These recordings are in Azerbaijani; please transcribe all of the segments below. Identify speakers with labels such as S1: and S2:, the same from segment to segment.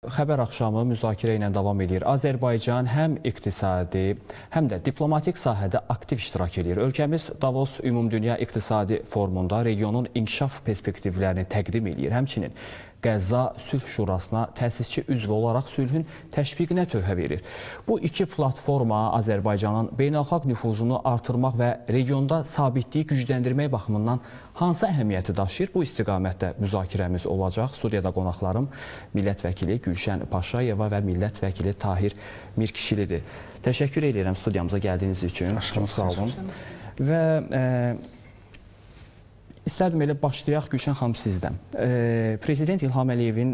S1: Xəbər axşamı müzakirə ilə davam edir. Azərbaycan həm iqtisadi, həm də diplomatik sahədə aktiv iştirak edir. Ölkəmiz Davos Ümumdünya İqtisadi Forumunda regionun inkişaf perspektivlərini təqdim edir. Həmçinin Qəzza Sülh Şurasına təsisçi üzv olaraq sülhün təşviqinə töhfə verir. Bu iki platforma Azərbaycanın beynəlxalq nüfuzunu artırmaq və regionda sabitliyi gücləndirmək baxımından hansı əhəmiyyəti daşıyır? Bu istiqamətdə müzakirəmiz olacaq. Studiyada qonaqlarım millət vəkili Gülşən Paşayeva və millət vəkili Tahir Mirkişilidir. Təşəkkür edirəm studiyamıza gəldiyiniz üçün. Çox sağ olun. Və İstərdim elə başlayaq Gülşən xanım sizdən. Prezident İlham Əliyevin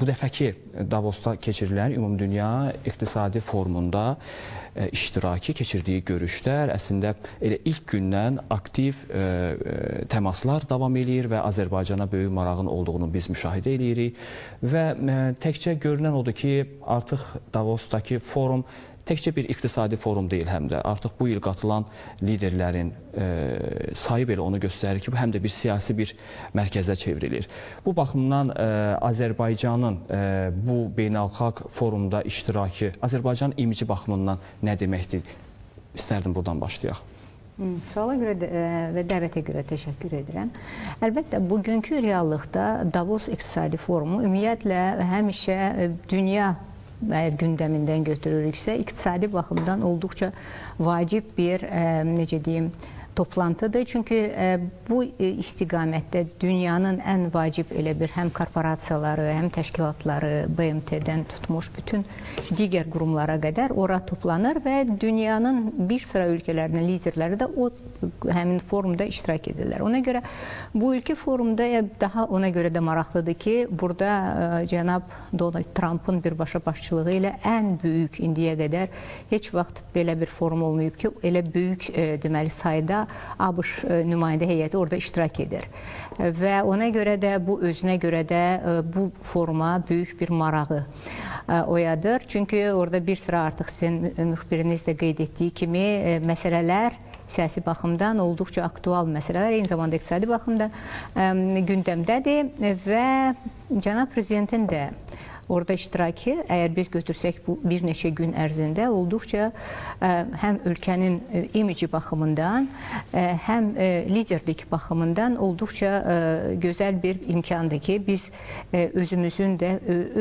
S1: bu dəfəki Davosda keçirilən Ümumdünya İqtisadi Forumunda iştiraki, keçirdiyi görüşlər əslində elə ilk gündən aktiv təmaslar davam edir və Azərbaycana böyük marağın olduğunu biz müşahidə edirik. Və təkcə görünən odur ki, artıq Davosdakı forum təkcə bir iqtisadi forum deyil, həm də artıq bu il qatılan liderlərin sayı belə onu göstərir ki, bu həm də bir siyasi bir mərkəzə çevrilir. Bu baxımdan Azərbaycanın bu beynəlxalq forumda iştirakı, Azərbaycan imici baxımından nə deməkdir? İstərdim buradan başlayaq.
S2: Suala görə və dəvətə görə təşəkkür edirəm. Əlbəttə, bugünkü reallıqda Davos İqtisadi Forumu ümumiyyətlə həmişə dünya əgər gündəmindən götürürüksə, iqtisadi baxımdan olduqca vacib bir, necə deyim, toplantıdır. Çünki bu istiqamətdə dünyanın ən vacib elə bir həm korporasiyaları, həm təşkilatları, BMT-dən tutmuş bütün digər qurumlara qədər ora toplanır və dünyanın bir sıra ölkələrinin liderləri də o həmin forumda iştirak edirlər. Ona görə bu ilki forumda daha ona görə də maraqlıdır ki, burada cənab Donald Trump'ın birbaşa başçılığı ilə ən böyük indiyə qədər heç vaxt belə bir forum olmayıb ki, elə böyük deməli sayda ABŞ nümayəndə heyəti orada iştirak edir. Və ona görə də bu özünə görə də bu foruma böyük bir marağı oyadır. Çünki orada bir sıra artıq sizin müxbiriniz də qeyd etdiyi kimi məsələlər siyasi baxımdan olduqca aktual məsələlər, eyni zamanda iqtisadi baxımdan gündəmdədir və cənab prezidentin də orada iştirakı, əgər biz götürsək bu bir neçə gün ərzində olduqca həm ölkənin imici baxımından, həm liderlik baxımından olduqca gözəl bir imkandır ki, biz özümüzün də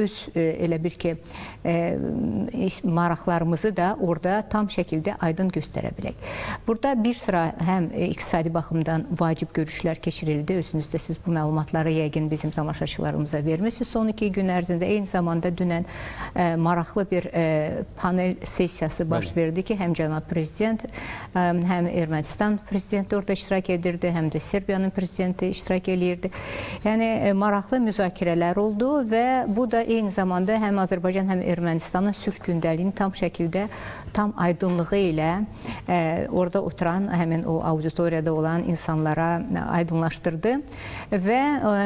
S2: öz elə bir ki, maraqlarımızı da orada tam şəkildə aydın göstərə bilək. Burada bir sıra həm iqtisadi baxımdan vacib görüşlər keçirildi. Özünüzdə siz bu məlumatları yəqin bizim tamaşaçılarımıza vermişsiniz. Son 2 gün ərzində eyni zamanda dünən maraqlı bir panel sessiyası baş verdi ki, həm cənab prezident, həm Ermənistan prezidenti orada iştirak edirdi, həm də Serbiyanın prezidenti iştirak edirdi. Yəni, maraqlı müzakirələr oldu və bu da eyni zamanda həm Azərbaycan, həm Ermənistanın sülh gündəliyini tam şəkildə, tam aydınlığı ilə orada oturan, həmin o auditoriyada olan insanlara aydınlaşdırdı və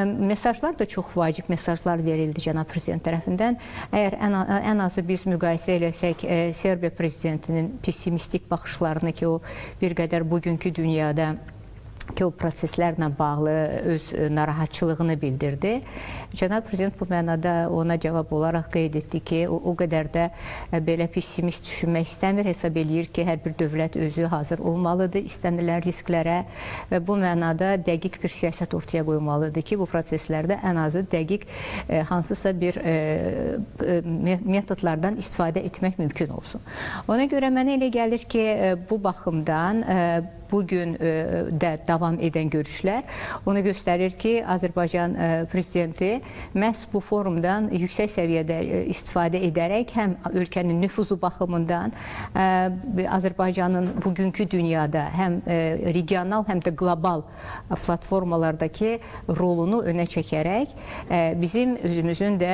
S2: mesajlar da çox vacib mesajlar verildi cənab prezident tərəfindən. Əgər ən azı biz müqayisə eləsək Serbiya prezidentinin pessimistik baxışlarını ki, o bir qədər bugünkü dünyada ki, o proseslərlə bağlı öz narahatçılığını bildirdi. Cənab prezident bu mənada ona cavab olaraq qeyd etdi ki, o qədər də belə pessimist düşünmək istəmir, hesab eləyir ki, hər bir dövlət özü hazır olmalıdır istənilən risklərə və bu mənada dəqiq bir siyasət ortaya qoymalıdır ki, bu proseslərdə ən azı dəqiq hansısa bir metodlardan istifadə etmək mümkün olsun. Ona görə mənə elə gəlir ki, bu baxımdan bugün də davam edən görüşlər onu göstərir ki, Azərbaycan prezidenti məhz bu forumdan yüksək səviyyədə istifadə edərək həm ölkənin nüfuzu baxımından Azərbaycanın bugünkü dünyada həm regional, həm də qlobal platformalardakı rolunu önə çəkərək bizim özümüzün də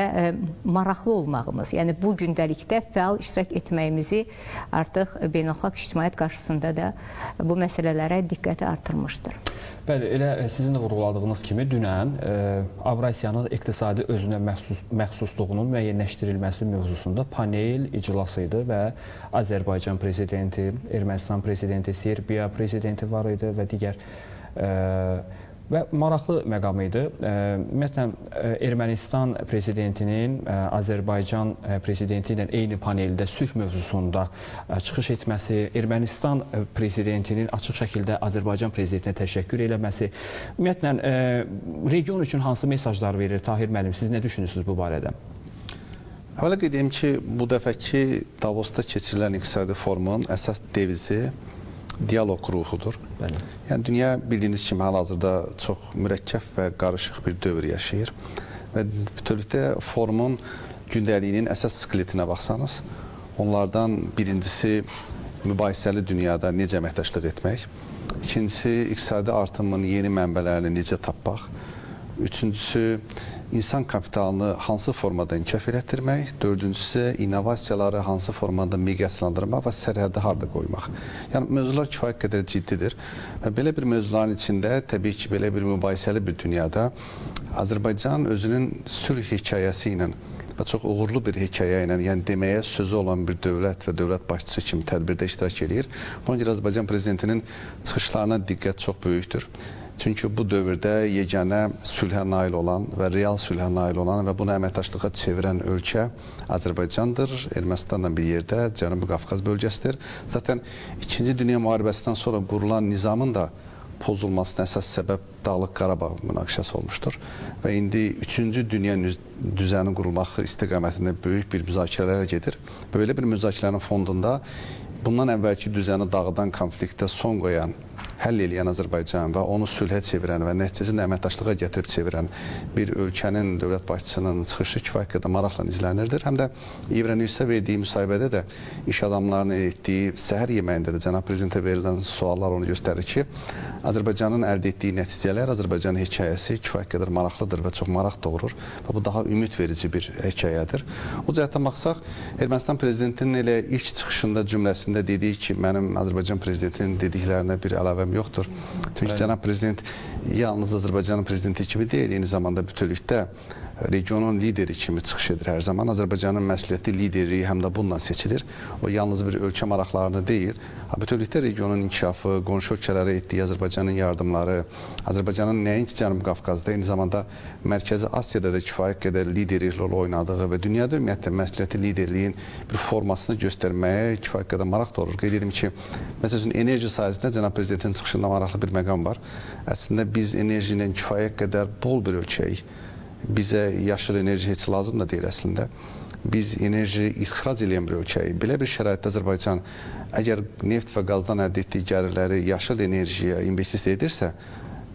S2: maraqlı olmağımız, yəni bu gündəlikdə fəal iştirak etməyimizi artıq beynəlxalq ictimaiyyət qarşısında da bu məsələlərə diqqəti artırmışdır.
S1: Bəli, elə sizin də vurğuladığınız kimi dünən Avrasiyanın iqtisadi özünə məxsusluğunun müəyyənləşdirilməsi mövzusunda panel iclası idi və Azərbaycan prezidenti, Ermənistan prezidenti, Serbiya prezidenti var idi və digər Və maraqlı məqam idi. Ümumiyyətlə, Ermənistan prezidentinin Azərbaycan prezidenti ilə eyni paneldə sülh mövzusunda çıxış etməsi, Ermənistan prezidentinin açıq şəkildə Azərbaycan prezidentinə təşəkkür eləməsi, ümumiyyətlə, region üçün hansı mesajlar verir? Tahir müəllim, siz nə düşünürsünüz bu barədə?
S3: Əvvəla qeyd edeyim ki, bu dəfəki Davosda keçirilən iqtisadi forumun əsas devizi dialoq ruhudur.
S1: Bəli.
S3: Yəni, dünya bildiyiniz kimi hal-hazırda çox mürəkkəb və qarışıq bir dövr yaşayır. Və bütövlükdə forumun gündəliyinin əsas skeletinə baxsanız, onlardan birincisi mübahisəli dünyada necə əməkdaşlıq etmək, ikincisi iqtisadi artımın yeni mənbələrini necə tapmaq, üçüncüsü insan kapitalını hansı formada inkişaf elətdirmək, dördüncüsü innovasiyaları hansı formada miqyaslandırmaq və sərhəddə harda qoymaq. Yəni, mövzular kifayət qədər ciddidir. Və belə bir mövzuların içində, təbii ki, belə bir mübahisəli bir dünyada Azərbaycan özünün sülh hekayəsi ilə və çox uğurlu bir hekayə ilə, yəni deməyə sözü olan bir dövlət və dövlət başçısı kimi tədbirdə iştirak edir. Buna görə Azərbaycan prezidentinin çıxışlarına diqqət çox böyükdür. Çünki bu dövrdə yeganə sülhə nail olan və real sülhə nail olan və bunu əməkdaşlığa çevirən ölkə Azərbaycandır. Ermənistanla bir yerdə Cənubi Qafqaz bölgəsidir. Zaten 2-ci Dünya müharibəsindən sonra qurulan nizamın da pozulmasına əsas səbəb Dağlıq Qarabağ münaqişəsi olmuşdur. Və indi 3-cü dünya düzəni qurulmaq istiqamətində böyük bir müzakirələrə gedir. Və belə bir müzakirələrin fondunda bundan əvvəlki düzəni dağıdan konfliktə son qoyan, həll eləyən Azərbaycan və onu sülhə çevirən və nəticəsində əməkdaşlığa gətirib çevirən bir ölkənin dövlət başçısının çıxışı kifayət qədər maraqla izlənirdir. Həm də İvrənewsə verdiyi müsahibədə də iş adamlarının etdiyi səhər yeməyində də cənab prezidentə verilən suallar onu göstərir ki, Azərbaycanın əldə etdiyi nəticələr, Azərbaycanın hekayəsi kifayət qədər maraqlıdır və çox maraq doğurur və bu daha ümid verici bir hekayədir. O cəhətdən baxsaq, Ermənistan prezidentinin elə ilk çıxışında cümləsində dediyi ki, mənim Azərbaycan prezidentinin dediklərinə bir əlavəm yoxdur. Çünki cənab prezident yalnız Azərbaycanın prezidenti kimi deyil, eyni zamanda bütövlükdə regionun lideri kimi çıxış edir hər zaman. Azərbaycanın məsuliyyətli lideri həm də bununla seçilir. O yalnız bir ölkə maraqlarını deyil, bütövlükdə regionun inkişafı, qonşu ölkələrə etdiyi Azərbaycanın yardımları, Azərbaycanın nəinki Cənubi Qafqazda, eyni zamanda Mərkəzi Asiyada da kifayət qədər liderlik rolu oynadığı və dünyada ümumiyyətlə məsuliyyətli liderliyin bir formasını göstərməyə kifayət qədər maraq doğurur. Qeyd edim ki, məsələn, enerji sahəsində cənab prezidentin çıxışında maraqlı bir məqam var. Əslində biz enerji ilə kifayət qədər bol bir ölkəyik. Bizə yaşıl enerji heç lazım da deyil əslində. Biz enerji ixrac edən bir ölkəyik. Belə bir şəraitdə Azərbaycan əgər neft və qazdan əldə etdiyi gəlirləri yaşıl enerjiyə investisiya edirsə,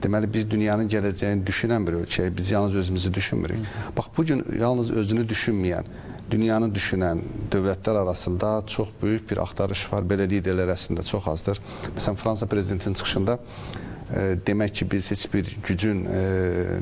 S3: deməli biz dünyanın gələcəyini düşünən bir ölkəyik. Biz yalnız özümüzü düşünmürük. Bax, bugün yalnız özünü düşünməyən, dünyanı düşünən dövlətlər arasında çox böyük bir axtarış var. Belə liderlər əslində çox azdır. Məsələn, Fransa prezidentinin çıxışında demək ki, biz heç bir gücün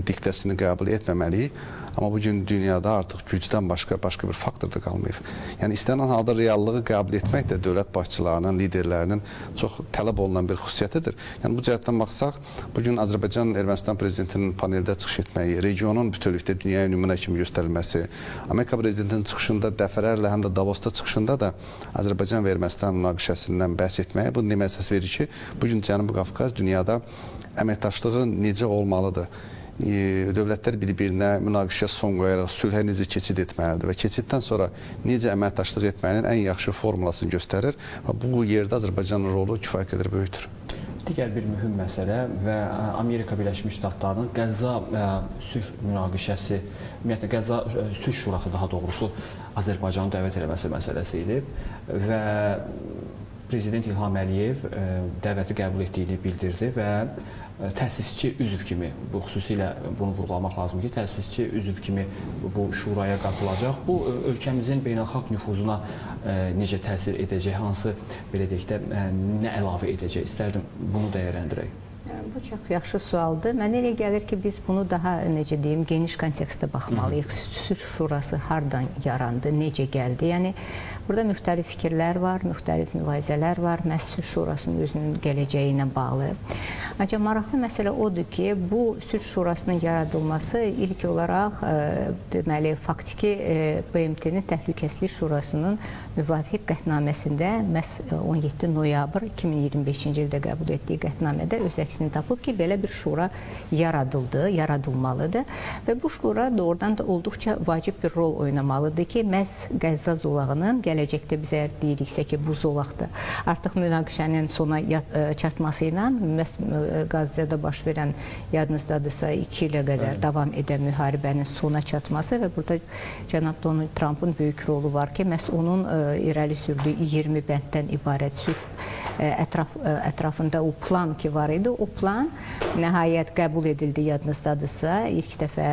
S3: diktəsini qəbul etməməliyik. Amma bugün dünyada artıq gücdən başqa bir faktor da qalmayıb. Yəni, istənilən halda reallığı qəbul etmək də dövlət başçılarının, liderlərinin çox tələb olunan bir xüsusiyyətidir. Yəni, bu cəhətdən baxsaq, bugün Azərbaycan Ermənistan prezidentinin paneldə çıxış etməyi, regionun bütövlükdə dünyaya nümunə kimi göstərilməsi, Amerika prezidentinin çıxışında dəfələrlə, həm də Davosda çıxışında da Azərbaycan və Ermənistan münaqişəsindən bəhs etməyi, bu demə əsas verir ki, bugün Cənubi Qafqaz dünyada əməkdaşlığı necə olmalıdır? Dövlətlər bir-birinə münaqişə son qoyaraq sülhə necə keçid etməlidir və keçiddən sonra necə əməkdaşlıq etməyinin ən yaxşı formulasını göstərir və bu yerdə Azərbaycanın rolu kifayət qədər böyükdür.
S1: Digər bir mühüm məsələ və Amerika Birləşmiş Ştatlarının Qəzza sülh münaqişəsi, ümumiyyətlə Qəzza sülh şurası daha doğrusu Azərbaycanı dəvət eləməsi məsələsi idi və Prezident İlham Əliyev dəvəti qəbul etdiyini bildirdi və təsisçi üzv kimi, bu xüsusilə bunu vurğulamaq lazımdır ki, təsisçi üzv kimi bu şuraya qatılacaq. Bu ölkəmizin beynəlxalq nüfuzuna necə təsir edəcək, hansı belə deyək də nə əlavə edəcək? İstərdim bunu dəyərləndirək.
S2: Bu çox yaxşı sualdır. Mənə elə gəlir ki, biz bunu daha, necə deyim, geniş kontekstdə baxmalıyıq. Sülh şurası hardan yarandı, necə gəldi? Yəni, burada müxtəlif fikirlər var, müxtəlif mülayizələr var, məhz sülh şurasının özünün gələcəyi ilə bağlı. Ancaq maraqlı məsələ odur ki, bu sülh şurasının yaradılması ilk olaraq deməli, faktiki BMT-nin Təhlükəsizlik Şurasının müvafiq qətnaməsində məhz 17 noyabr 2025-ci ildə qəbul etdiyi qətnamədə öz əksini yetkisini tapıb ki, belə bir şura yaradılmalıdır və bu şura doğrudan da olduqca vacib bir rol oynamalıdır ki, məhz Qəzza zolağının gələcəkdə biz əgər deyiriksə ki, bu zolaqda artıq münaqişənin sona çatması ilə məhz Qəzzada baş verən, yadınızdadırsa 2 ilə qədər davam edən müharibənin sona çatması və burada cənab Donald Trump'ın böyük rolu var ki, məhz onun irəli sürdüyü 20 bənddən ibarət sülh ətrafında o plan ki var idi, o plan nəhayət qəbul edildi, yadınızdadırsa ilk dəfə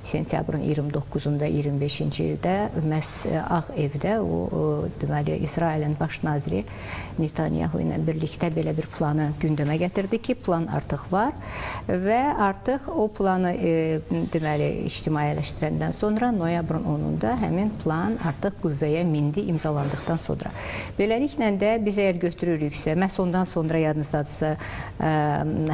S2: sentyabrın 29-unda 25-ci ildə məhz Ağ Evdə deməli İsrailin baş naziri Netanyahu ilə birlikdə belə bir planı gündəmə gətirdi ki, plan artıq var və artıq o planı deməli ictimailəşdirəndən sonra noyabrın 10-unda həmin plan artıq qüvvəyə mindi imzalandıqdan sonra. Beləliklə də biz əgər götürürüksə, məhz ondan sonra yadınızdadırsa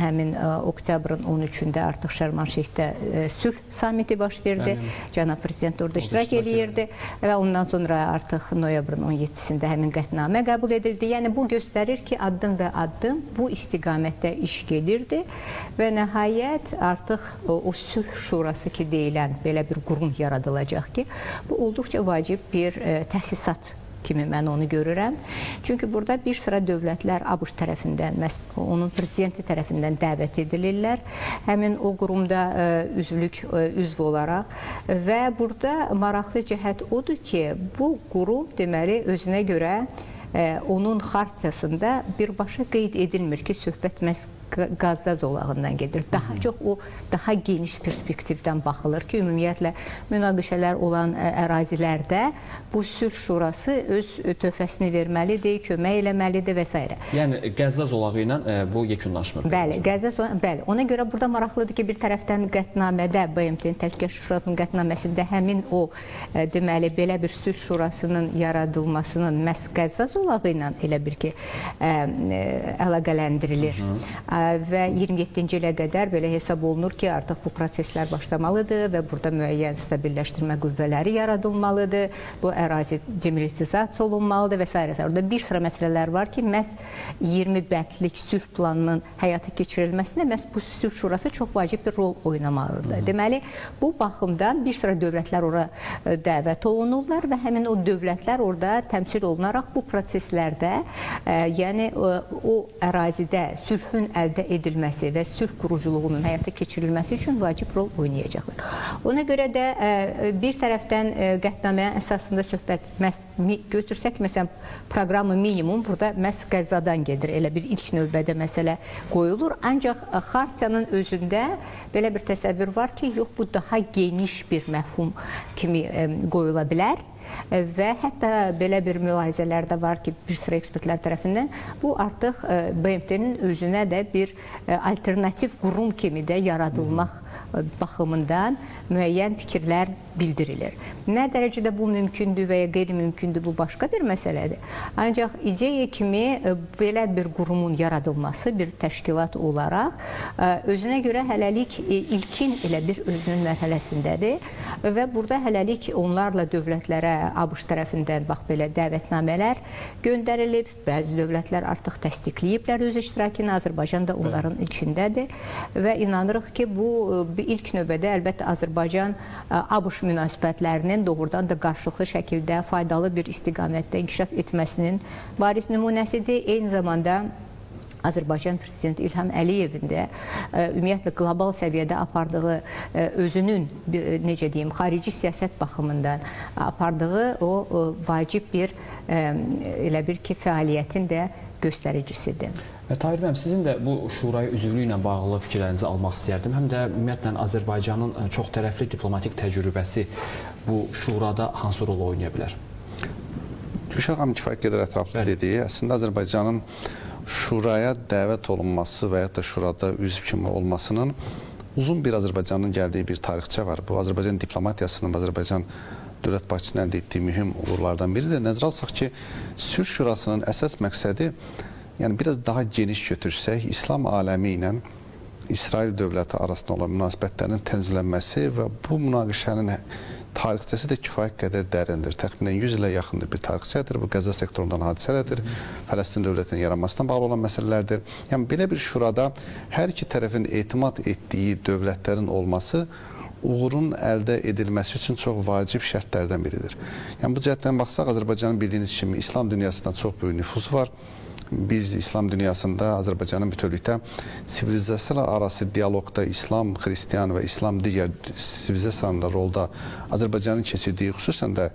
S2: həmin oktyabrın 13-də artıq Şərmanşehdə sülh samiti baş verdi. Cənab Prezident orada iştirak eləyirdi və ondan sonra artıq noyabrın 17-sində həmin qətnamə qəbul edildi. Yəni bu göstərir ki, addım və addım bu istiqamətdə iş gedirdi və nəhayət artıq o sülh şurası ki deyilən belə bir qurum yaradılacaq ki, bu olduqca vacib bir təsisat kimi mən onu görürəm. Çünki burada bir sıra dövlətlər ABŞ tərəfindən, onun prezidenti tərəfindən dəvət edilirlər. Həmin o qurumda üzv olaraq və burada maraqlı cəhət odur ki, bu qurum deməli özünə görə onun xartiyasında birbaşa qeyd edilmir ki, söhbət məhz Qəzza zolağından gedir. Daha çox o daha geniş perspektivdən baxılır ki, ümumiyyətlə münaqişələr olan ərazilərdə bu sülh şurası öz töhfəsini verməlidir, kömək eləməlidir və s.
S1: Yəni Qəzza zolağı ilə bu yekunlaşmır.
S2: Bəli, Qəzza zolağı, bəli. Ona görə burada maraqlıdır ki, bir tərəfdən qətnamədə, BMT-nin Təhlükəsizlik Şurasının qətnaməsində həmin o deməli belə bir sülh şurasının yaradılmasının məhz Qəzza zolağı ilə elə bir ki əlaqələndirilir. Və 27-ci ilə qədər belə hesab olunur ki, artıq bu proseslər başlamalıdır və burada müəyyən stabilləşdirmə qüvvələri yaradılmalıdır, bu ərazi demilitarizasiya olunmalıdır və s. Orada bir sıra məsələlər var ki, məhz 20 bəndlik sülh planının həyata keçirilməsində məhz bu sülh şurası çox vacib bir rol oynamalıdır. Deməli, bu baxımdan bir sıra dövlətlər ora dəvət olunurlar və həmin o dövlətlər orada təmsil olunaraq bu proseslərdə, yəni o ərazidə sülhün əldə edilməsi və sülh quruculuğunun həyata keçirilməsi üçün vacib rol oynayacaqlar. Ona görə də bir tərəfdən qətnaməyə əsasında söhbət götürsək, məsələn, proqramı minimum burada məhz Qəzzadan gedir. Elə bir ilk növbədə məsələ qoyulur. Ancaq xartiyanın özündə belə bir təsəvvür var ki, yox, bu daha geniş bir məfhum kimi qoyula bilər. Və hətta belə bir mülahizələr də var ki, bir sıra ekspertlər tərəfindən bu artıq BMT-nin özünə də bir alternativ qurum kimi də yaradılmaq baxımından müəyyən fikirlər bildirilir. Nə dərəcədə bu mümkündür və ya qeyri-mümkündür, bu başqa bir məsələdir. Ancaq ideya kimi belə bir qurumun yaradılması bir təşkilat olaraq özünə görə hələlik ilkin elə bir özünün mərhələsindədir və burada hələlik onlarla dövlətlərə ABŞ tərəfindən bax belə dəvətnamələr göndərilib. Bəzi dövlətlər artıq təsdiqləyiblər öz iştirakını, Azərbaycan da onların içindədir və inanırıq ki, bu ilk növbədə əlbəttə Azərbaycan ABŞ münasibətlərinin doğrudan da qarşılıqlı şəkildə faydalı bir istiqamətdə inkişaf etməsinin bariz nümunəsidir. Eyni zamanda Azərbaycan Prezidenti İlham Əliyevin də ümumiyyətlə qlobal səviyyədə apardığı özünün, necə deyim, xarici siyasət baxımından apardığı o vacib bir elə bir ki, fəaliyyətin də göstəricisidir.
S1: Tahir bəyəm, sizin də bu şuraya üzvlüklə bağlı fikirlərinizi almaq istəyərdim. Həm də ümumiyyətlə Azərbaycanın çox tərəfli diplomatik təcrübəsi bu şurada hansı rol oynaya bilər?
S3: Gülşah xanım kifayət qədər ətraflı dediyi, əslində Azərbaycanın şuraya dəvət olunması və ya da şurada üzv kimi olmasının uzun bir Azərbaycanın gəldiyi bir tarixçə var. Bu Azərbaycan diplomatiyasının, Azərbaycan dövlət başçısının əldə etdiyi mühüm uğurlardan biridir. Nəzərə alsaq ki, sülh şurasının əsas məqsədi, yəni biraz daha geniş götürsək, İslam aləmi ilə İsrail dövləti arasında olan münasibətlərin tənzimlənməsi və bu münaqişənin tarixçəsi də kifayət qədər dərindir. Təxminən 100 ilə yaxındır bir tarixçədir. Bu Qəzza sektorundan hadisələrdir. Fələstin dövlətinin yaranmasına bağlı olan məsələlərdir. Yəni belə bir şurada hər iki tərəfin etimad etdiyi dövlətlərin olması uğurun əldə edilməsi üçün çox vacib şərtlərdən biridir. Yəni bu cəhətdən baxsaq, Azərbaycanın bildiyiniz kimi İslam dünyasında çox böyük nüfuzu var. Biz İslam dünyasında Azərbaycanın bütövlükdə sivilizasiyalar arası dialoqda İslam, Xristian və İslam digər sivilizasiyalarında rolda Azərbaycanın keçirdiyi, xüsusən də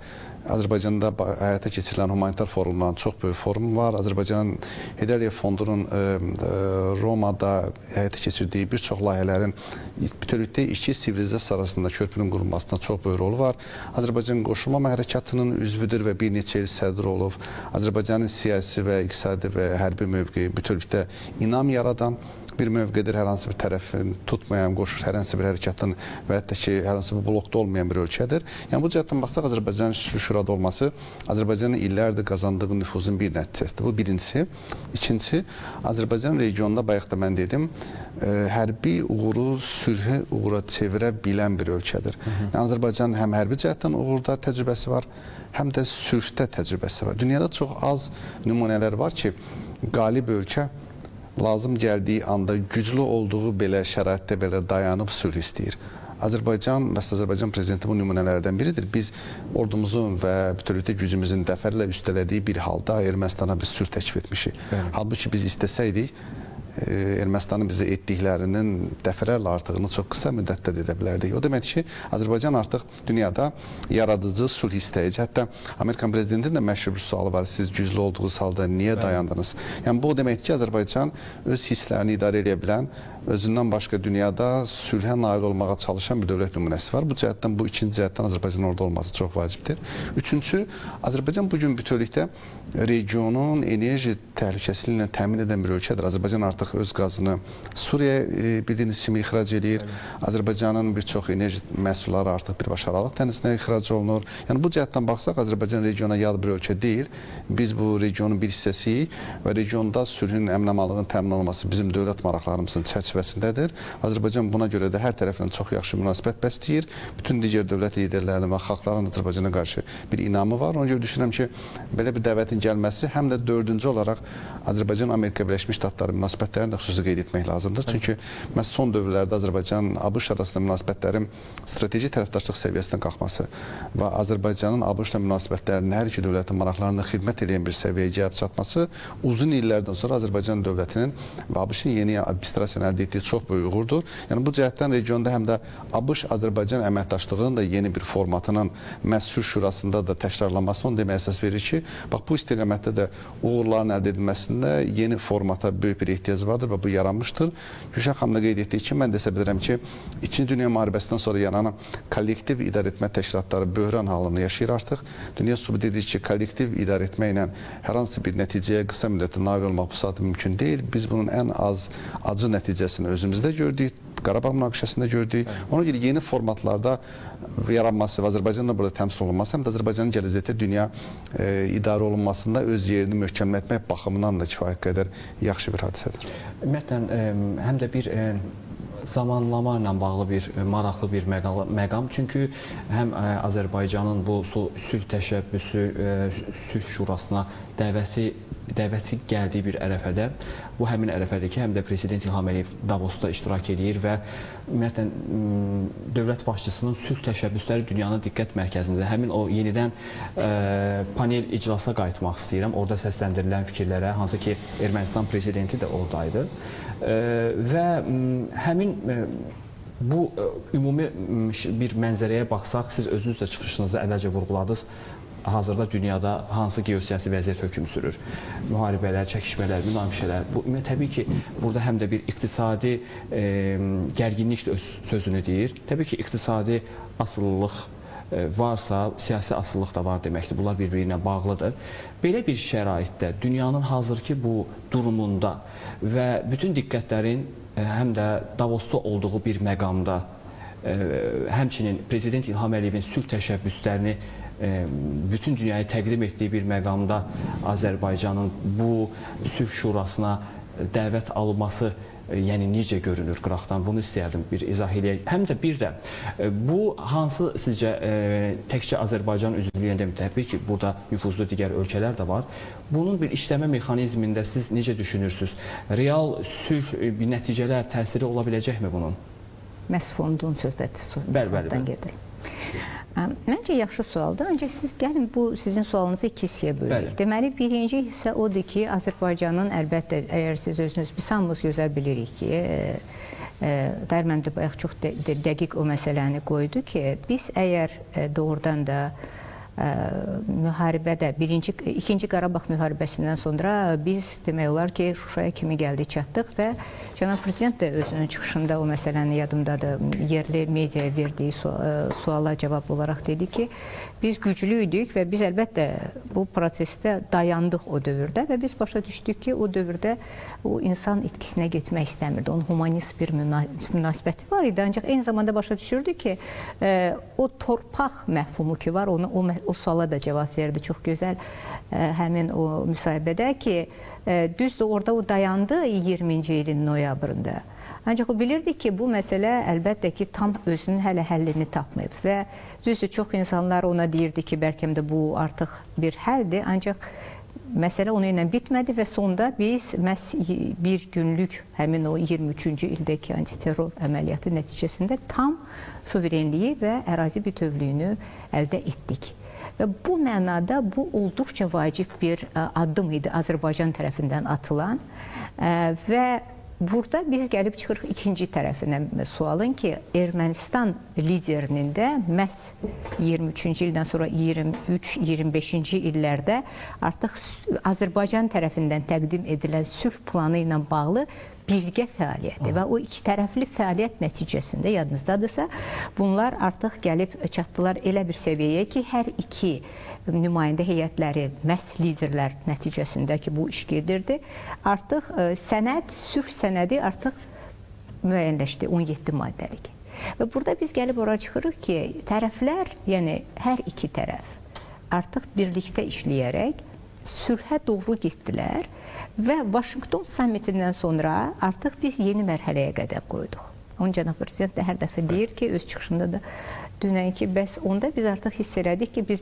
S3: Azərbaycanda həyata keçirilən humanitar forumların çox böyük forumu var. Azərbaycanın Heydər Fondunun Romada həyata keçirdiyi bir çox layihələrin bütövlükdə iki sivilizasiya arasında köprünün qurulmasında çox böyük rolu var. Azərbaycan Qoşulmama Hərəkatının üzvüdür və bir neçə il sədr olub. Azərbaycanın siyasi və iqtisadi və hərbi mövqeyi bütövlükdə inam yaradan bir mövqedir, hər hansı bir tərəfin tutmayan, hər hansı bir hərəkatın və hətta ki, hər hansı bir blokda olmayan bir ölkədir. Yəni bu cəhətdən baxsaq, Azərbaycanın şurada olması Azərbaycanın illərdir qazandığı nüfuzun bir nəticəsidir. Bu birincisi. İkincisi, Azərbaycan regionunda, bayaq da mən dedim, hərbi uğuru sülhə uğura çevirə bilən bir ölkədir. Yəni Azərbaycan həm hərbi cəhətdən uğurda təcrübəsi var, həm də sülhdə təcrübəsi var. Dünyada çox az nümunələr var ki, qalib ölkə lazım gəldiyi anda güclü olduğu belə şəraitdə belə dayanıb sülh istəyir. Azərbaycan prezidenti bu nümunələrdən biridir. Biz ordumuzun və bütövlükdə gücümüzün dəfələrlə üstələdiyi bir halda Ermənistana bir sülh təklif etmişik. Halbuki biz istəsəydik, Ermənistanın bizə etdiklərinin dəfələrlə artığını çox qısa müddətdə edə bilərdik. O deməkdir ki, Azərbaycan artıq dünyada yaradıcı, sülh istəyici. Hətta Amerikan prezidentinin də məşhur bir sualı var. Siz güclü olduğunuz halda niyə dayandınız? Yəni bu o deməkdir ki, Azərbaycan öz hisslərini idarə edə bilən, özündən başqa dünyada sülhə nail olmağa çalışan bir dövlət nümunəsi var. Bu cəhətdən, bu ikinci cəhətdən Azərbaycanın orada olması çox vacibdir. Üçüncü, Azərbaycan bugün bütövlükdə regionun enerji təhlükəsizliyini təmin edən bir ölkədir. Azərbaycan artıq öz qazını Suriyaya bildiyiniz kimi ixrac edir. Azərbaycanın bir çox enerji məhsulları artıq birbaşa Aralıq dənizinə ixrac olunur. Yəni bu cəhətdən baxsaq, Azərbaycan regiona yad bir ölkə deyil. Biz bu regionun bir hissəsiyik və regionda sülhün, əmin-amanlığın təmin olunması bizim dövlət maraqlarımızın çərçivəsindədir. Azərbaycan buna görə də hər tərəfdən çox yaxşı münasibət bəsləyir. Bütün digər dövlət liderlərinin və xalqların Azərbaycana qarşı bir inamı var. Ona görə düşünürəm ki, belə bir dəvətin gəlməsi həm də dördüncü olaraq Azərbaycan-Amerika Birləşmiş Ştatları münasibətlərini də xüsusi qeyd etmək lazımdır. Çünki məhz son dövrlərdə Azərbaycan-ABŞ arasında münasibətlərin strateji tərəfdaşlıq səviyyəsindən qalxması və Azərbaycanın ABŞ-la münasibətlərinin hər iki dövlətin maraqlarına xidmət edən bir səviyyəyə gəlib çatması uzun illərdən sonra Azərbaycan dövlətinin və ABŞ-ın yeni administrasiyanın əldə etdiyi çox böyük uğurdur. Yəni bu cəhətdən regionda həm də ABŞ-Azərbaycan əməkdaşlığının da yeni bir formatının məhz sülh şurasında da təkrarlanması onu deməyə əsas verir ki, bax bu istiqamətdə də uğurların əldə edilməsində yeni formata böyük bir ehtiyac vardır və bu yaranmışdır. Gülşən xanım da qeyd etdiyi kimi mən desə bilirəm ki, İkinci Dünya müharibəsindən sonra yaranan kollektiv idarə etmə təşkilatları böhran halını yaşayır artıq. Dünya sübut edir ki, kollektiv idarə etməklə hər hansı bir nəticəyə qısa müddətdə nail olmaq bu saat mümkün deyil. Biz bunun ən az acı nəticəsini özümüzdə gördük. Qarabağ münaqişəsində gördük. Ona görə yeni formatlarda yaranması və Azərbaycanla burada təmsil olunması həm də Azərbaycanın gələcəkdə dünya idarə olunmasında öz yerini möhkəmlətmək baxımından da kifayət qədər yaxşı bir hadisədir.
S1: Ümumiyyətlə, həm də bir zamanlama ilə bağlı bir maraqlı bir məqam. Çünki həm Azərbaycanın bu sülh təşəbbüsü, sülh şurasına dəvəti gəldiyi bir ərəfədə, bu həmin ərəfədir ki, həm də Prezident İlham Əliyev Davosda iştirak edir və ümumiyyətlə dövlət başçısının sülh təşəbbüsləri dünyanın diqqət mərkəzindədir. Həmin o yenidən panel iclasa qayıtmaq istəyirəm. Orada səsləndirilən fikirlərə, hansı ki Ermənistan prezidenti də oradaydı. Və həmin bu ümumi bir mənzərəyə baxsaq, siz özünüz də çıxışınızda əvvəlcə vurğuladınız, hazırda dünyada hansı geosiyasi vəziyyət hökm sürür? Müharibələr, çəkişmələr, münaqişələr. Bu təbii ki, burada həm də bir iqtisadi gərginlik də öz sözünü deyir. Təbii ki, iqtisadi asıllılıq varsa, siyasi asıllıq da var deməkdir. Bunlar bir-birinə bağlıdır. Belə bir şəraitdə dünyanın hazırki bu durumunda və bütün diqqətlərin həm də Davosda olduğu bir məqamda, həmçinin Prezident İlham Əliyevin sülh təşəbbüslərini bütün dünyaya təqdim etdiyi bir məqamda Azərbaycanın bu sülh şurasına dəvət alınması yəni necə görünür qıraqdan? Bunu istəyərdim bir izah eləyək. Həm də bir də bu hansı sizcə təkcə Azərbaycan üzvlüyündə təbii ki, burada nüfuzlu digər ölkələr də var. Bunun bir işləmə mexanizmində siz necə düşünürsünüz? Real sülh bir nəticələr təsiri ola biləcəkmi bunun?
S2: Məhz fondun söhbətdən gedir. Məncə yaxşı sualdır. Ancaq siz gəlin bu sizin sualınızı iki hissəyə bölək. Deməli, birinci hissə odur ki, Azərbaycanın əlbəttə, əgər siz özünüz, biz hamımız gözəl bilirik ki, Dərman da bayaq çox dəqiq o məsələni qoydu ki, biz əgər doğrudan da müharibədə, ikinci Qarabağ müharibəsindən sonra biz demək olar ki, Şuşaya kimi gəldik, çatdıq və Cənab Prezident də özünün çıxışında o məsələni yadımdadır, yerli mediaya verdiyi suala cavab olaraq dedi ki, biz güclü idik və biz əlbəttə bu prosesdə dayandıq o dövrdə və biz başa düşdük ki, o dövrdə o insan itkisinə getmək istəmirdi. Onun humanist bir münasibəti var idi, ancaq eyni zamanda başa düşürdü ki, o torpaq məhfumu ki var, o suala da cavab verdi çox gözəl həmin o müsahibədə ki, düzdür orada o dayandı 20-ci ilin noyabrında. Ancaq o bilirdi ki, bu məsələ əlbəttə ki, tam özünün hələ həllini tapmayıb və düzdür çox insanlar ona deyirdi ki, bəlkə də bu artıq bir həldir, ancaq məsələ onu ilə bitmədi və sonda biz məhz bir günlük həmin o 23-cü ildəki antiterror əməliyyatı nəticəsində tam suverenliyi və ərazi bütövlüyünü əldə etdik. Və bu mənada bu olduqca vacib bir addım idi Azərbaycan tərəfindən atılan və burada biz gəlib çıxırıq ikinci tərəfinə sualın ki, Ermənistan liderinin də məhz 23-cü ildən sonra 23-25-ci illərdə artıq Azərbaycan tərəfindən təqdim edilən sülh planı ilə bağlı birgə fəaliyyəti və o iki tərəfli fəaliyyət nəticəsində yadınızdadırsa, bunlar artıq gəlib çatdılar elə bir səviyyəyə ki, hər iki nümayəndə heyətləri, məhz liderlər nəticəsində ki, bu iş gedirdi. Artıq sənəd, sülh sənədi artıq müəyyənləşdi, 17 maddəlik. Və burada biz gəlib ora çıxırıq ki, tərəflər, yəni hər iki tərəf artıq birlikdə işləyərək sülhə doğru getdilər və Vaşinqton sammitindən sonra artıq biz yeni mərhələyə qədəm qoyduq. Onun Cənab Prezident də hər dəfə deyir ki, öz çıxışında da dünən ki, bəs onda biz artıq hiss elədik ki, biz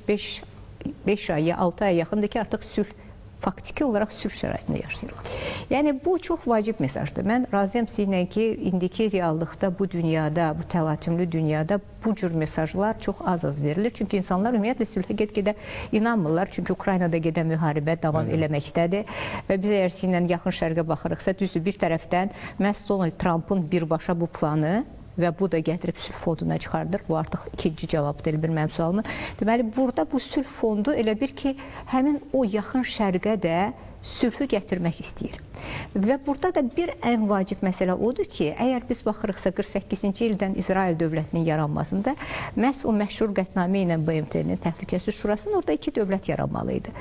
S2: 5 ay, 6 aya yaxındır ki, artıq sülh, faktiki olaraq sülh şəraitində yaşayırıq. Yəni, bu çox vacib mesajdır. Mən razıyam sizinlə ki, indiki reallıqda bu dünyada, bu təlatümlü dünyada bu cür mesajlar çox az verilir. Çünki insanlar ümumiyyətlə sülhə get-gedə inanmırlar. Çünki Ukraynada gedən müharibə davam eləməkdədir. Və biz əgər sizinlə yaxın şərqə baxırıqsa, düzdür, bir tərəfdən məhz Donald Trump'ın birbaşa bu planı və bu da gətirib sülh fonduna çıxardır. Bu artıq ikinci cavabdır, elə bir mənim sualımın. Deməli, burada bu sülh fondu elə bir ki, həmin o yaxın şərqə də sülhü gətirmək istəyir. Və burada da bir ən vacib məsələ odur ki, əgər biz baxırıqsa 48-ci ildən İsrail dövlətinin yaranmasında məhz o məşhur qətnamə ilə BMT-nin Təhlükəsizlik Şurasının orada iki dövlət yaranmalı idi.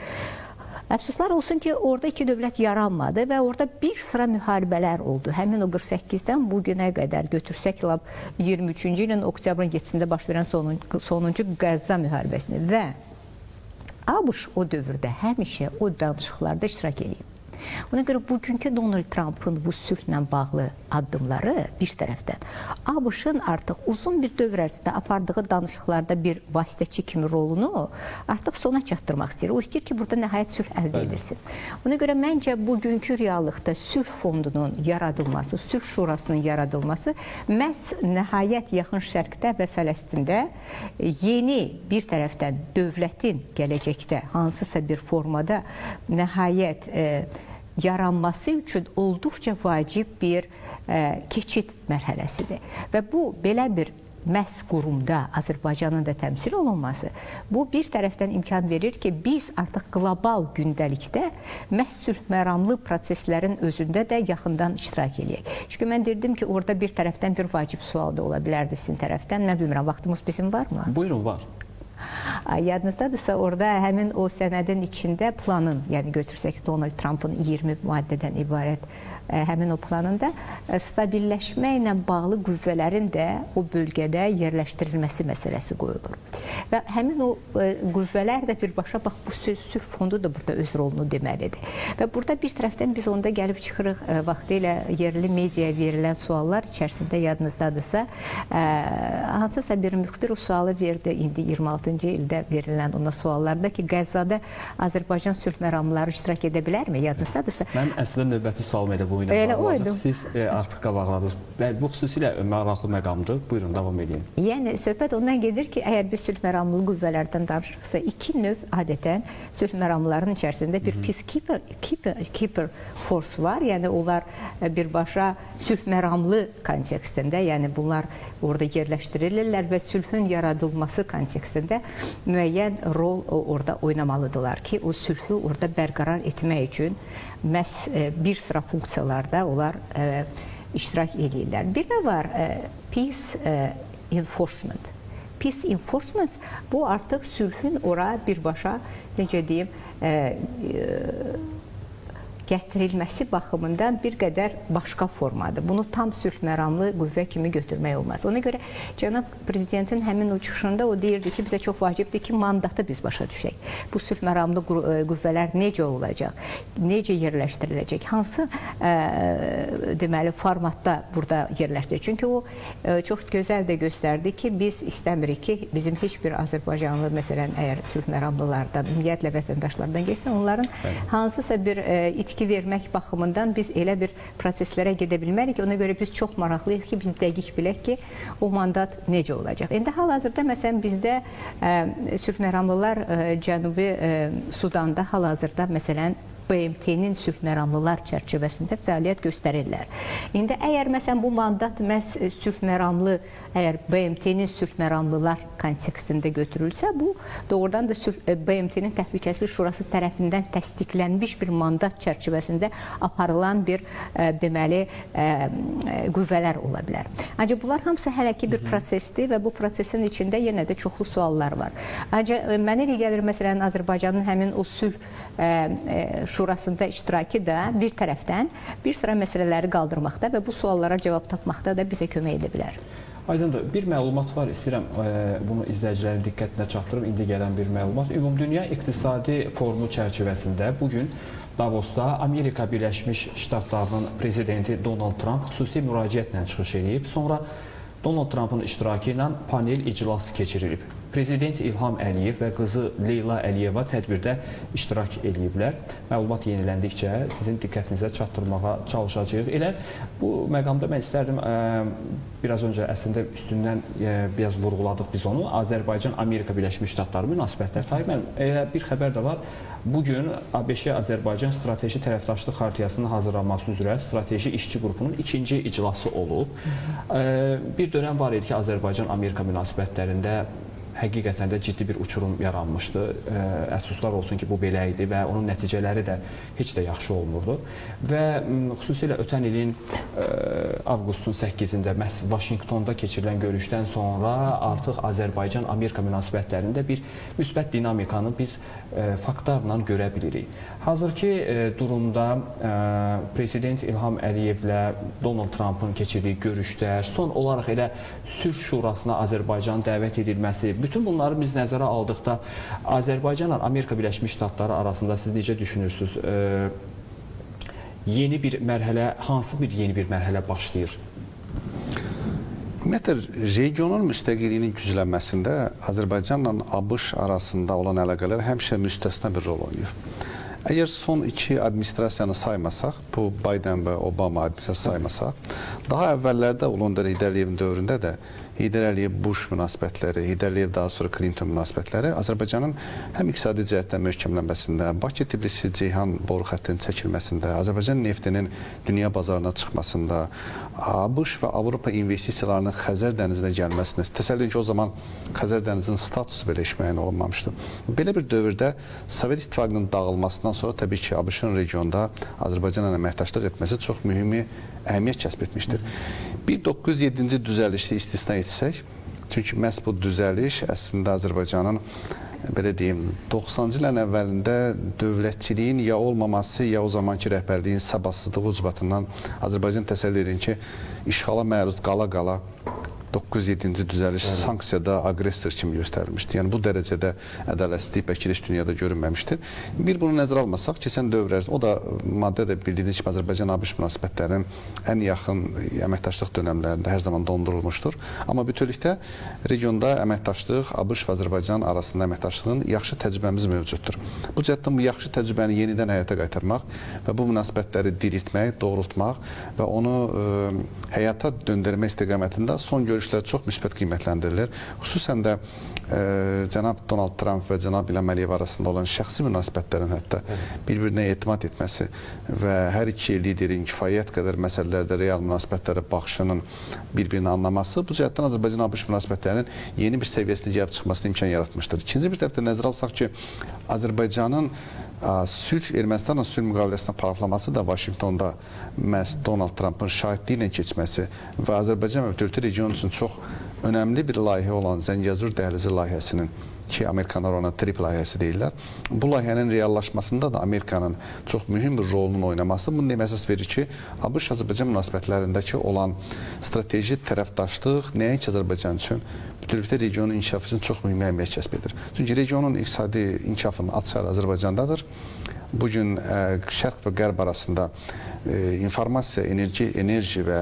S2: Əfsuslar olsun ki, orada iki dövlət yaranmadı və orada bir sıra müharibələr oldu. Həmin o 48-dən bu günə qədər götürsək, 23-cü ilin oktyabrın 7-sində baş verən sonuncu Qəzza müharibəsini və ABŞ o dövrdə həmişə o danışıqlarda iştirak edib. Ona görə bugünkü Donald Trump'ın bu sülhlə bağlı addımları bir tərəfdən ABŞ-ın artıq uzun bir dövr ərzində apardığı danışıqlarda bir vasitəçi kimi rolunu artıq sona çatdırmaq istəyir. O istəyir ki, burada nəhayət sülh əldə edilsin. Ona görə məncə bugünkü reallıqda sülh fondunun yaradılması, sülh şurasının yaradılması məhz nəhayət yaxın şərqdə və Fələstində yeni bir tərəfdən dövlətin gələcəkdə hansısa bir formada nəhayət yaranması üçün olduqca vacib bir keçid mərhələsidir. Və bu, belə bir məhz qurumda Azərbaycanın da təmsil olunması, bu bir tərəfdən imkan verir ki, biz artıq qlobal gündəlikdə məhz sülhməramlı proseslərin özündə də yaxından iştirak edək. Çünki mən dedim ki, orada bir tərəfdən bir vacib sual da ola bilərdi sizin tərəfdən. Mən bilmirəm, vaxtımız bizim varmı?
S1: Buyurun, var.
S2: Yadınızdadırsa orada həmin o sənədin içində planın, yəni götürsək Donald Trump'ın 20 maddədən ibarət həmin o planında stabilləşməklə bağlı qüvvələrin də o bölgədə yerləşdirilməsi məsələsi qoyulur. Və həmin o qüvvələr də birbaşa bax bu sülh fondu da burada öz rolunu deməlidir. Və burada bir tərəfdən biz onda gəlib çıxırıq vaxtilə yerli mediaya verilən suallar içərisində yadınızdadırsa hansısa bir müxbir o sualı verdi indi 26-cı ildə verilən ona suallarda ki, Qəzzada Azərbaycan sülh məramlıları iştirak edə bilərmi? Yadınızdadırsa.
S1: Mən əslində növbəti sualım elə bu ilə bağlıdır. Siz artıq qabaqladınız. Bu xüsusilə maraqlı məqamdır. Buyurun, davam edin.
S2: Yəni, söhbət ondan gedir ki, əgər biz sülh məramlı qüvvələrdən danışırıqsa, iki növ adətən sülh məramlıların içərisində bir peacekeeper force var. Yəni, onlar birbaşa sülh məramlı kontekstində, yəni bunlar orada yerləşdirilirlər və sülhün yaradılması kontekstində müəyyən rol orada oynamalıdırlar ki, o sülhü orada bərqərar etmək üçün məhz bir sıra funksiyalarda onlar iştirak edirlər. Bir də var peace enforcement. Peace enforcement bu artıq sülhün ora birbaşa, necə deyim, gətirilməsi baxımından bir qədər başqa formadır. Bunu tam sülh məramlı qüvvə kimi götürmək olmaz. Ona görə cənab prezidentin həmin o çıxışında o deyirdi ki, bizə çox vacibdir ki, mandatı biz başa düşək. Bu sülh məramlı qüvvələr necə olacaq, necə yerləşdiriləcək, hansı deməli formatda burada yerləşdirir. Çünki o çox gözəl də göstərdi ki, biz istəmirik ki, bizim heç bir Azərbaycanlı, məsələn, əgər sülh məramlılardan, ümumiyyətlə vətəndaşlardan geçsin, onların hansısa bir itki vermək baxımından biz elə bir proseslərə gedə bilmərik. Ona görə biz çox maraqlıyıq ki, biz dəqiq bilək ki, o mandat necə olacaq. İndi hal-hazırda məsələn bizdə sülh məramlılar Cənubi Sudanda hal-hazırda məsələn BMT-nin sülh məramlılar çərçivəsində fəaliyyət göstərirlər. İndi əgər məsələn bu mandat məhz sülh məramlı, əgər BMT-nin sülh məramlılar kontekstində götürülsə, bu doğrudan da BMT-nin Təhlükəsizlik Şurası tərəfindən təsdiqlənmiş bir mandat çərçivəsində aparılan bir deməli qüvvələr ola bilər. Ancaq bunlar hamısı hələ ki bir prosesdir və bu prosesin içində yenə də çoxlu suallar var. Ancaq mənə elə gəlir məsələn Azərbaycanın həmin o sülh Şurasında iştirakı da bir tərəfdən bir sıra məsələləri qaldırmaqda və bu suallara cavab tapmaqda da bizə kömək edə bilər.
S1: Aydındır. Bir məlumat var, istəyirəm bunu izləyicilərin diqqətinə çatdırım. İndi gələn bir məlumat. Ümumdünya İqtisadi Forumu çərçivəsində bugün Davosda Amerika Birləşmiş Ştatlarının prezidenti Donald Trump xüsusi müraciətlə çıxış edib. Sonra Donald Trump'ın iştirakı ilə panel iclası keçirilib. Prezident İlham Əliyev və qızı Leyla Əliyeva tədbirdə iştirak ediblər. Məlumat yeniləndikcə sizin diqqətinizə çatdırmağa çalışacağıq. Elə bu məqamda mən istərdim, biraz öncə əslində üstündən biraz vurğuladıq biz onu. Azərbaycan-Amerika Birləşmiş Ştatları münasibətlər. Tabii bir xəbər də var. Bugün ABŞ-Azərbaycan strateji tərəfdaşlıq xaritəsinin hazırlanması üzrə strateji işçi qrupunun ikinci iclası olub. Bir dönəm var idi ki, Azərbaycan-Amerika münasibətlərində həqiqətən də ciddi bir uçurum yaranmışdı. Əfsuslar olsun ki, bu belə idi və onun nəticələri də heç də yaxşı olmurdu. Və xüsusilə ötən ilin avqustun 8-də məhz Vaşinqtonda keçirilən görüşdən sonra artıq Azərbaycan-Amerika münasibətlərində bir müsbət dinamikanı biz faktlarla görə bilirik. Hazırki durumda Prezident İlham Əliyevlə Donald Trump'ın keçirdiyi görüşlər, son olaraq elə sülh şurasına Azərbaycan dəvət edilməsi, bütün bunları biz nəzərə aldıqda Azərbaycanla Amerika Birləşmiş Ştatları arasında siz necə düşünürsünüz? Yeni bir mərhələ, hansı bir yeni bir mərhələ başlayır?
S3: Ümumiyyətlə, regionun müstəqilliyinin güclənməsində Azərbaycanla ABŞ arasında olan əlaqələr həmişə müstəsna bir rol oynayır. Əgər son iki administrasiyanı saymasaq, bu Biden və Obama administrasiyası saymasaq, daha əvvəllərdə olan Heydər Əliyevin dövründə də Heydər Əliyev-Bush münasibətləri, Heydər Əliyev daha sonra Clinton münasibətləri Azərbaycanın həm iqtisadi cəhətdən möhkəmlənməsində, Bakı-Tbilisi-Ceyhan boru xəttinin çəkilməsində, Azərbaycan neftinin dünya bazarına çıxmasında, ABŞ və Avropa investisiyalarının Xəzər dənizinə gəlməsində, təsəvvür edin ki, o zaman Xəzər dənizinin statusu belə heç müəyyən olunmamışdı. Belə bir dövrdə Sovet İttifaqının dağılmasından sonra təbii ki, ABŞ-ın regionda Azərbaycanla əməkdaşlıq etməsi çox mühüm əhəmiyyət kəsb etmişdir. 1907-ci düzəlişi istisna etsək, çünki məhz bu düzəliş əslində Azərbaycanın belə deyim, 90-cı illərin əvvəlində dövlətçiliyin ya olmaması, ya o zamanki rəhbərliyin səbatsızlığı ucbatından Azərbaycan təsəvvür edin ki, işğala məruz qala-qala 907-ci düzəliş sanksiyada aqressor kimi göstərilmişdi. Yəni bu dərəcədə ədalətsizlik bəlkə heç dünyada görünməmişdir. Bir bunu nəzərə almasaq, keçən dövr ərzində, o da maddə də bildiyiniz kimi Azərbaycan-ABŞ münasibətlərinin ən yaxın əməkdaşlıq dönəmlərində hər zaman dondurulmuşdur. Amma bütövlükdə regionda əməkdaşlıq, ABŞ və Azərbaycan arasında əməkdaşlığın yaxşı təcrübəmiz mövcuddur. Bu cəhətdən bu yaxşı təcrübəni yenidən həyata qaytarmaq və bu münasibətləri diriltmək, doğrultmaq və onu həyata döndərmə istiqamətində son görüşlər çox müsbət qiymətləndirilir. Xüsusən də cənab Donald Trump və cənab İlham Əliyev arasında olan şəxsi münasibətlərin hətta bir-birinə etimad etməsi və hər iki liderin kifayət qədər məsələlərdə real münasibətlərə baxışının bir-birini anlaması bu cəhətdən Azərbaycan-ABŞ münasibətlərinin yeni bir səviyyəsinə gəlib çıxmasına imkan yaratmışdır. İkinci bir tərəfdə nəzərə alsaq ki, Azərbaycanın sülh, Ermənistanla sülh müqaviləsinin paraflaması da Vaşinqtonda məhz Donald Trumpın şahidliyi ilə keçməsi və Azərbaycan və bütövlükdə region üçün çox önəmli bir layihə olan Zəngəzur dəhlizi layihəsinin ki, Amerikanlar ona TRIP layihəsi deyirlər. Bu layihənin reallaşmasında da Amerikanın çox mühüm bir rolunun oynaması bunun demək əsas verir ki, ABŞ-Azərbaycan münasibətlərindəki olan strateji tərəfdaşlıq nəinki Azərbaycan üçün, bütövlükdə regionun inkişafı üçün çox mühüm əhəmiyyət kəsb edir. Çünki regionun iqtisadi inkişafının açarı Azərbaycandadır. Bugün Şərq və Qərb arasında informasiya, enerji və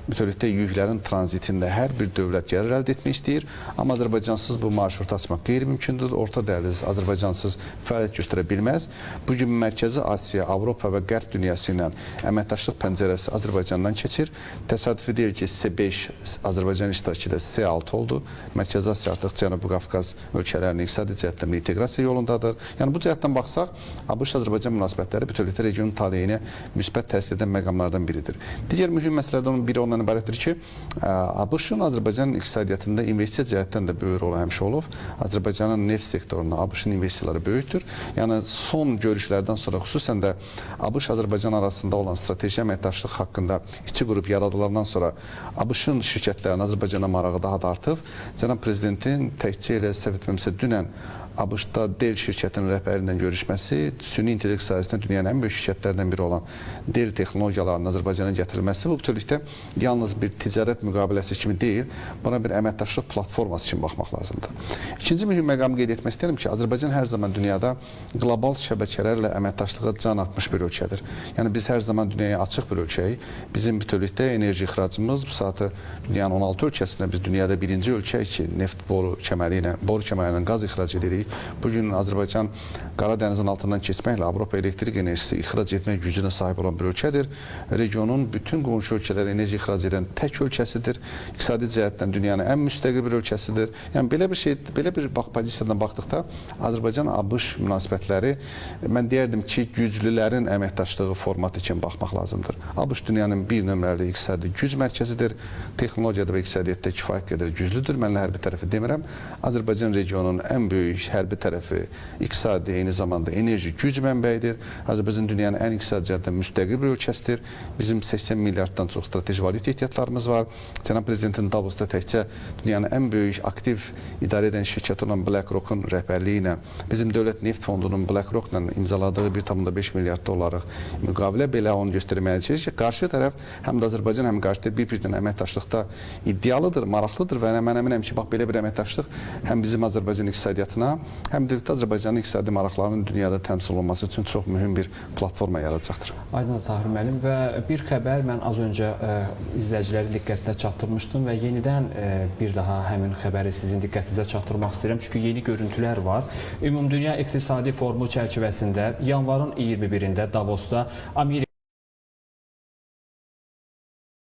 S3: bütövlükdə yüklərin tranzitində hər bir dövlət gəlir əldə etmək istəyir. Amma Azərbaycansız bu marşrutu açmaq qeyri-mümkündür. Orta dəhliz Azərbaycansız fəaliyyət göstərə bilməz. Bugün Mərkəzi Asiya, Avropa və Qərb dünyası ilə əməkdaşlıq pəncərəsi Azərbaycandan keçir. Təsadüfi deyil ki, C5 Azərbaycan iştirakı ilə C6 oldu. Mərkəzi Asiya artıq Cənubi Qafqaz ölkələrinin iqtisadi cəhətdən inteqrasiya yolundadır. Yəni bu cəhətdən baxsaq, ABŞ-Azərbaycan münasibətləri bütövlükdə regionun taleyinə müsbət təsir edən məqamlardan biridir. Digər mühüm məsələlərdən biri ondan ibarətdir ki, ABŞ-ın Azərbaycan iqtisadiyyatında investisiya cəhətdən də böyük rolu həmişə olub. Azərbaycanın neft sektorunda ABŞ-ın investisiyaları böyükdür. Yəni son görüşlərdən sonra xüsusən də ABŞ-Azərbaycan arasında olan strateji əməkdaşlıq haqqında iki qrup yaradılandan sonra ABŞ-ın şirkətlərinin Azərbaycana marağı daha da artıb. Cənab Prezidentin təkcə ilə səhv etməmsə dünən ABŞ-da Dell şirkətinin rəhbəri ilə görüşməsi, süni intellekt sahəsində dünyanın ən böyük şirkətlərindən biri olan Dell texnologiyalarının Azərbaycana gətirilməsi bu bütövlükdə yalnız bir ticarət müqaviləsi kimi deyil, buna bir əməkdaşlıq platforması kimi baxmaq lazımdır. İkinci mühüm məqamı qeyd etmək istəyirəm ki, Azərbaycan hər zaman dünyada qlobal şəbəkələrlə əməkdaşlığa can atmış bir ölkədir. Yəni biz hər zaman dünyaya açıq bir ölkəyik. Bizim bütövlükdə enerji ixracımız bu saatı dünyanın 16 ölkəsində biz dünyada birinci ölkəyik ki, neft boru kəməri ilə qaz ixrac edirik. Bugün Azərbaycan Qara dənizin altından keçməklə Avropa elektrik enerjisi ixrac etmək gücünə sahib olan bir ölkədir. Regionun bütün qonşu ölkələrə enerji ixrac edən tək ölkəsidir. İqtisadi cəhətdən dünyanın ən müstəqil bir ölkəsidir. Yəni belə bir pozisiyadan baxdıqda Azərbaycan-ABŞ münasibətləri mən deyərdim ki, güclülərin əməkdaşlığı formatı kimi baxmaq lazımdır. ABŞ dünyanın bir nömrəli iqtisadi güc mərkəzidir. Texnologiyada və iqtisadiyyatda kifayət qədər güclüdür. Mən hərbi tərəfi demirəm. Azərbaycan regionunun ən böyük hərbi tərəfi iqtisadi, eyni zamanda enerji güc mənbəyidir. Azərbaycan dünyanın ən iqtisadi cəhətdən müstəqil bir ölkəsidir. Bizim 80 milyarddan çox strateji valyuta ehtiyatlarımız var. Cənab Prezidentin Davosda təkcə dünyanın ən böyük aktiv idarə edən şirkəti olan BlackRock-un rəhbərliyi ilə bizim Dövlət Neft Fondunun BlackRock-la imzaladığı 1,5 milyard dollarlıq müqavilə belə onu göstərməyəcək ki, qarşı tərəf həm də Azərbaycan, həm qarşı tərəf bir-birinin əməkdaşlıqda iddialıdır, maraqlıdır və mən əminəm ki, bax belə bir əməkdaşlıq həm bizim Azərbaycan iqtisadiyyatına, həm də Azərbaycanın iqtisadi maraqlarının dünyada təmsil olunması üçün çox mühüm bir platforma yaradacaqdır.
S1: Aydın Tahir müəllim və bir xəbər mən az öncə izləyicilərin diqqətinə çatdırmışdım və yenidən bir daha həmin xəbəri sizin diqqətinizə çatdırmaq istəyirəm. Çünki yeni görüntülər var. Ümumdünya İqtisadi Forumu çərçivəsində yanvarın 21-də Davosda Amerika